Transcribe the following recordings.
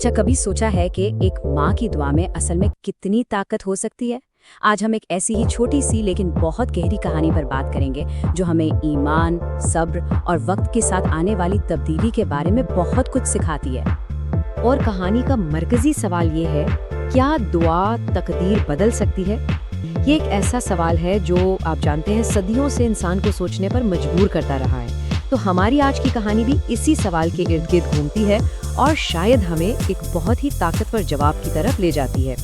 अच्छा, कभी सोचा है कि एक माँ की दुआ में असल में कितनी ताकत हो सकती है? आज हम एक ऐसी ही छोटी सी लेकिन बहुत गहरी कहानी पर बात करेंगे जो हमें ईमान, सब्र और वक्त के साथ आने वाली तब्दीली के बारे में बहुत कुछ सिखाती है। और कहानी का मरकजी सवाल ये है, क्या दुआ तकदीर बदल सकती है? ये एक ऐसा सवाल है जो आप जानते हैं सदियों से इंसान को सोचने पर मजबूर करता रहा है। तो हमारी आज की कहानी भी इसी सवाल के इर्द गिर्द घूमती है और शायद हमें एक बहुत ही ताकतवर जवाब की तरफ ले जाती है।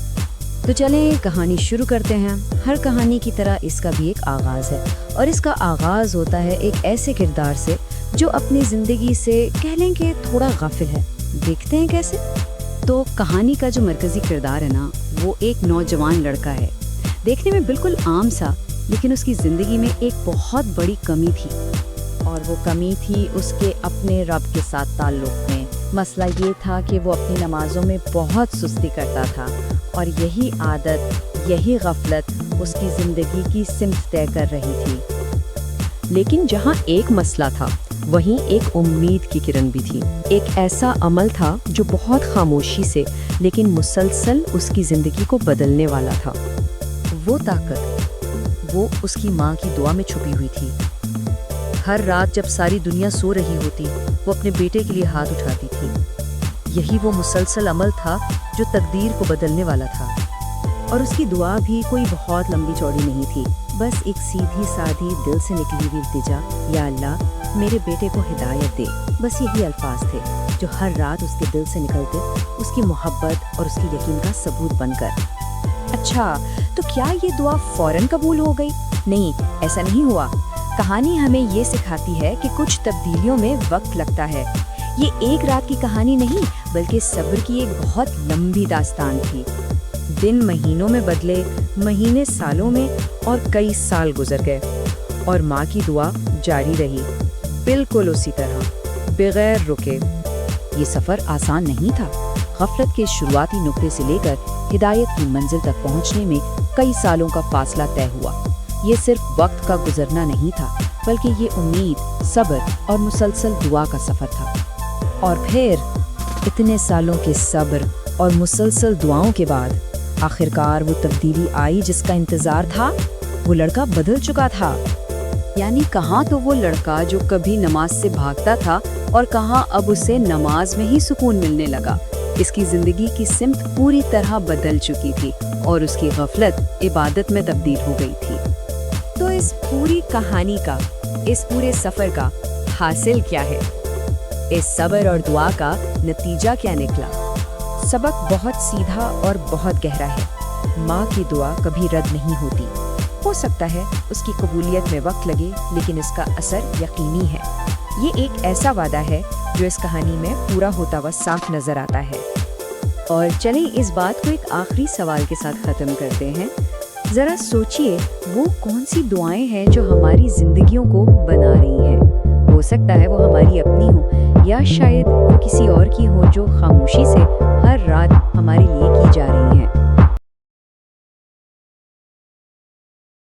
तो चलें कहानी शुरू करते हैं। हर कहानी की तरह इसका भी एक आगाज़ है और इसका आगाज़ होता है एक ऐसे किरदार से जो अपनी ज़िंदगी से कह लें कि थोड़ा गाफिल है। देखते हैं कैसे। तो कहानी का जो मरकज़ी किरदार है ना, वो एक नौजवान लड़का है, देखने में बिल्कुल आम सा, लेकिन उसकी ज़िंदगी में एक बहुत बड़ी कमी थी। और वो कमी थी उसके अपने रब के साथ ताल्लुक़ में। मसला ये था कि वो अपनी नमाज़ों में बहुत सुस्ती करता था और यही आदत, यही गफलत उसकी ज़िंदगी की सिमत तय कर रही थी। लेकिन जहाँ एक मसला था, वहीं एक उम्मीद की किरण भी थी। एक ऐसा अमल था जो बहुत खामोशी से लेकिन मुसलसल उसकी ज़िंदगी को बदलने वाला था। वो ताकत, वो उसकी माँ की दुआ में छुपी हुई थी। हर रात जब सारी दुनिया सो रही होती, वो अपने बेटे के लिए हाथ उठाती थी। यही वो मुसलसल अमल था जो तकदीर को बदलने वाला था। और उसकी दुआ भी कोई बहुत लंबी चौड़ी नहीं थी, बस एक सीधी सादी दिल से निकली हुई इल्तिजा, या अल्लाह मेरे बेटे को हिदायत दे। बस यही अल्फाज थे जो हर रात उसके दिल से निकलते, उसकी मोहब्बत और उसकी यकीन का सबूत बनकर। अच्छा, तो क्या ये दुआ फौरन कबूल हो गई? नहीं, ऐसा नहीं हुआ। कहानी हमें ये सिखाती है कि कुछ तब्दीलियों में वक्त लगता है। ये एक रात की कहानी नहीं, बल्कि सब्र की एक बहुत लंबी दास्तान थी। दिन महीनों में बदले, महीने सालों में, और कई साल गुजर गए और माँ की दुआ जारी रही, बिल्कुल उसी तरह, बगैर रुके। ये सफ़र आसान नहीं था। गफलत के शुरुआती नुक्ते से लेकर हिदायत की मंजिल तक पहुँचने में कई सालों का फासला तय हुआ। ये सिर्फ वक्त का गुजरना नहीं था, बल्कि ये उम्मीद, सब्र और मुसलसल दुआ का सफ़र था। और फिर इतने सालों के सब्र और मुसलसल दुआओं के बाद आखिरकार वो तब्दीली आई जिसका इंतज़ार था। वो लड़का बदल चुका था। यानी कहाँ तो वो लड़का जो कभी नमाज से भागता था और कहाँ अब उसे नमाज में ही सुकून मिलने लगा। इसकी ज़िंदगी की सिमत पूरी तरह बदल चुकी थी और उसकी गफलत इबादत में तब्दील हो गई थी। तो इस पूरी कहानी का, इस पूरे सफ़र का हासिल क्या है? इस सब्र और दुआ का नतीजा क्या निकला? सबक बहुत सीधा और बहुत गहरा है। माँ की दुआ कभी रद्द नहीं होती। हो सकता है उसकी कबूलियत में वक्त लगे, लेकिन इसका असर यकीनी है। ये एक ऐसा वादा है जो इस कहानी में पूरा होता हुआ साफ नजर आता है। और चलिए इस बात को एक आखिरी सवाल के साथ ख़त्म करते हैं। ज़रा सोचिए, वो कौन सी दुआएं हैं जो हमारी जिंदगियों को बना रही हैं? हो सकता है वो हमारी अपनी हो, या शायद वो किसी और की हो जो खामोशी से हर रात हमारे लिए की जा रही हैं।